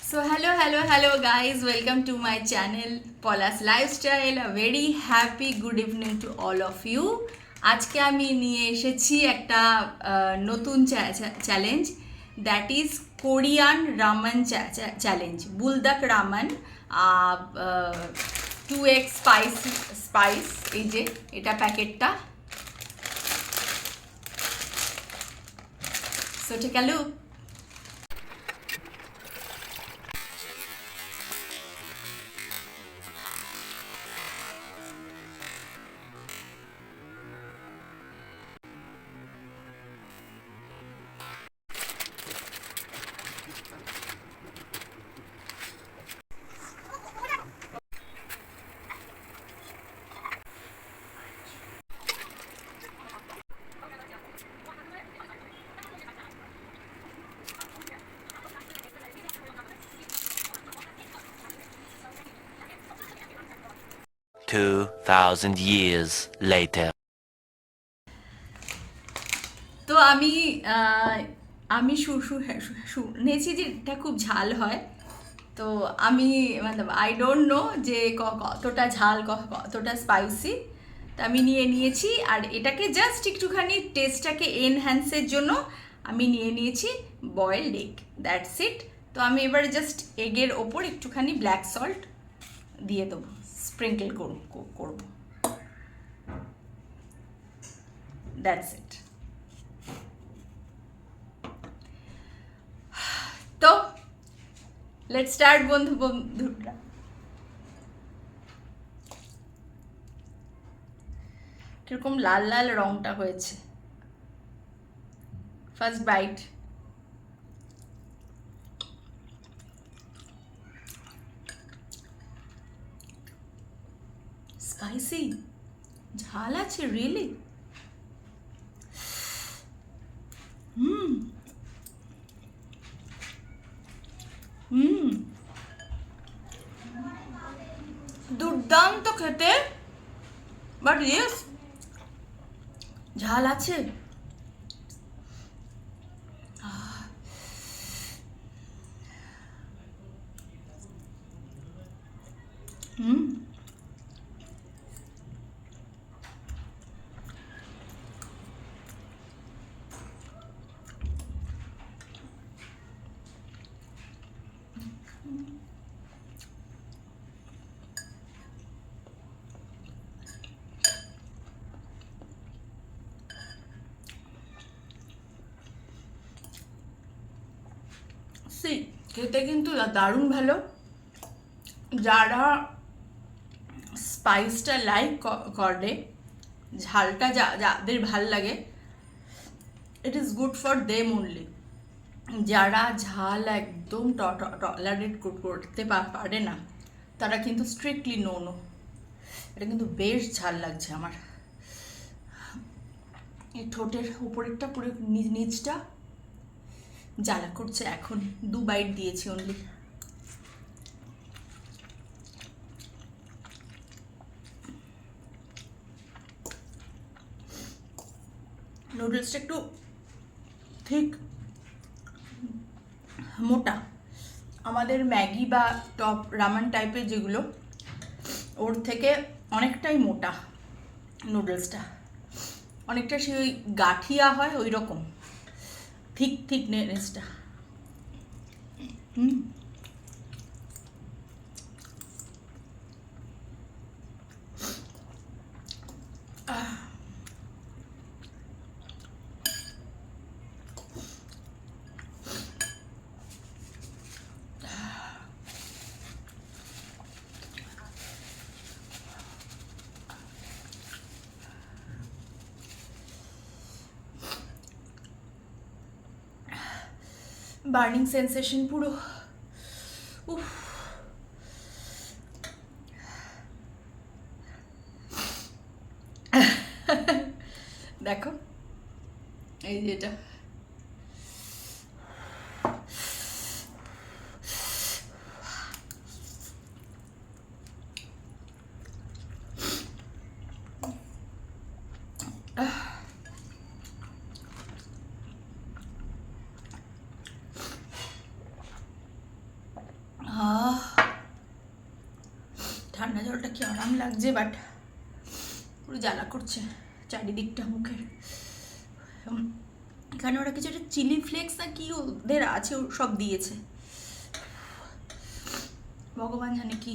So hello guys, welcome to my channel Paula's Lifestyle. A very happy good evening to all of you. আজকে আমি নিয়ে এসেছি একটা নতুন challenge, that is Korean ramen challenge. Buldak ramen 2x spice, এই যে এটা প্যাকেটটা। So take a look. $2,000 years later. তো আমি শুনেছি যে এটা খুব ঝাল হয়। তো আমি আই ডোন্ট নো যে কতটা ঝাল কতটা স্পাইসি। তো আমি নিয়েছি, আর এটাকে জাস্ট একটুখানি টেস্টটাকে এনহ্যান্সের জন্য আমি নিয়েছি বয়েলড এগ, দ্যাটস ইট। তো আমি এবার জাস্ট এগের ওপর একটুখানি ব্ল্যাক সল্ট দিয়ে দেবো, স্প্রিঙ্কেল করবো, দ্যাটস ইট। তো লেটস স্টার্ট বন্ধুরা। কিরকম লাল লাল রংটা হয়েছে। First bite. স্পাইসি, ঝাল আছে রিয়েলি। দুর্দান্ত খেতে, বাট ইয়েস ঝাল আছে। খেতে কিন্তু দারুণ ভালো। যারা স্পাইসটা লাইক করে, ঝালটা যাদের ভাল লাগে, it is good for them only. যারা ঝাল একদম টলারেট করতে পারে না, তারা কিন্তু স্ট্রিক্টলি নো। এটা কিন্তু বেশ ঝাল লাগছে আমার। এই ঠোঁটের উপরেরটা পুরো নিচটা জ্বালা করছে। এখন 2 বাইট দিয়েছি অনলি। নুডলসটা একটু ঠিক মোটা, আমাদের ম্যাগি বা টপ রামেন টাইপের যেগুলো, ওর থেকে অনেকটাই মোটা নুডলসটা। অনেকটা সেই গাঠিয়া হয় ওই রকম ঠিক নেসটা। বার্নিং সেন্সেশন পুরো। উফ, দেখো এই যেটা ঠান্ডা জলটা কি আরাম লাগছে, বাট পুরো জ্বালা করছে চারিদিকটা মুখের। এখানে ওরা কিছু একটা চিলি ফ্লেক্স না কি ওদের আছে, সব দিয়েছে, ভগবান জানে কি।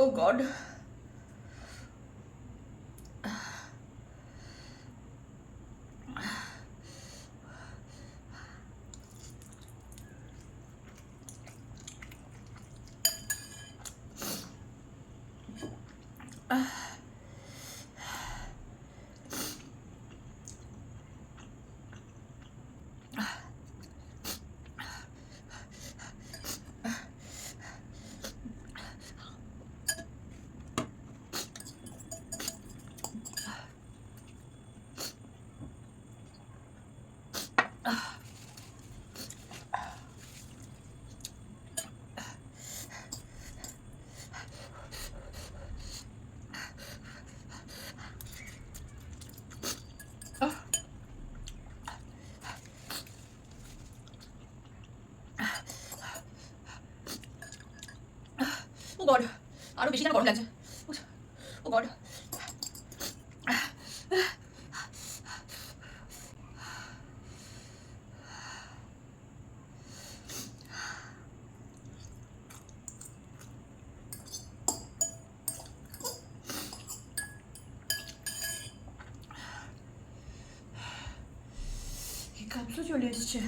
Oh God. Oh God, আরো বেশি যেন গরম লাগছে। Oh God. হিকাপসও চলে এসছে।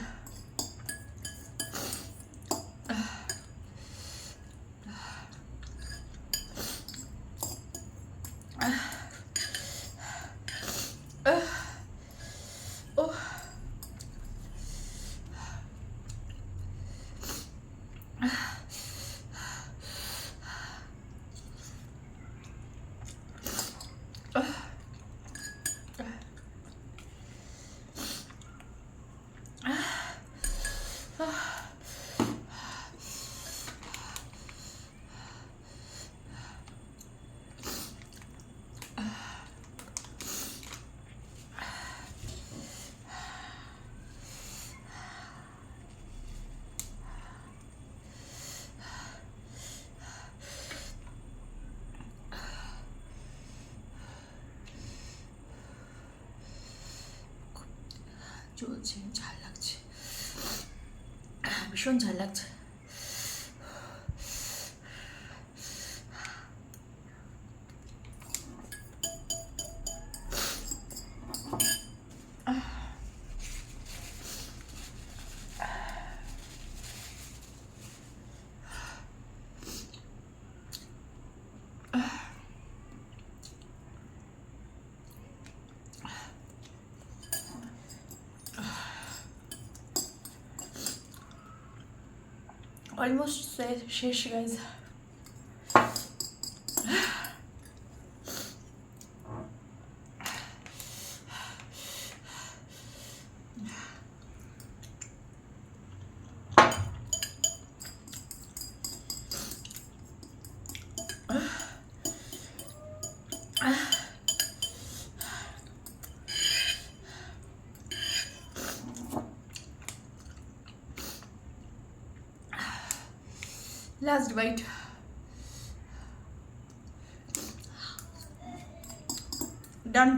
চলছে, ঝাল লাগছে, ভীষণ ঝাল লাগছে। অলমোস্ট শেষ guys. Last bite. Done.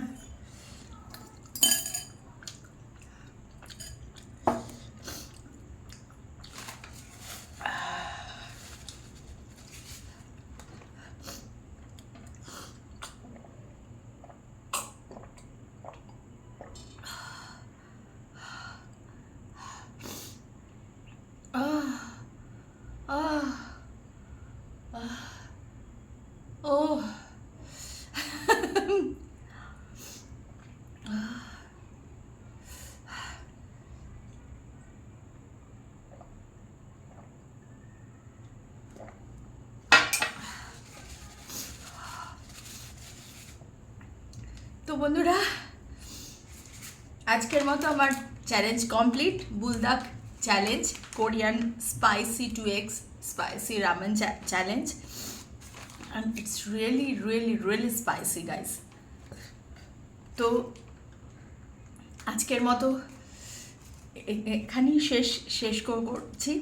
Oh. বন্ধুরা আজকের মতো আমার challenge complete, Buldak challenge, Korean spicy 2x spicy ramen challenge, and it's really spicy guys. তো আজকের মতো এখানেই শেষ করছি।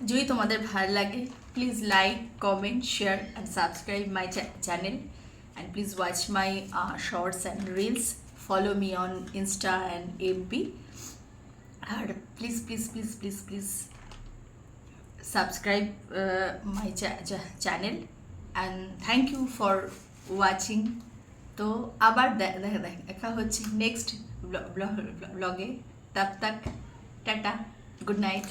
যদি তোমাদের ভালো লাগে please like, comment, share and subscribe my channel, and please watch my shorts and reels. Follow me on Insta and FB, and please subscribe my channel, and thank you for watching. তো আবার দেখা হচ্ছে next ব্লগে। তব তক tata, good night.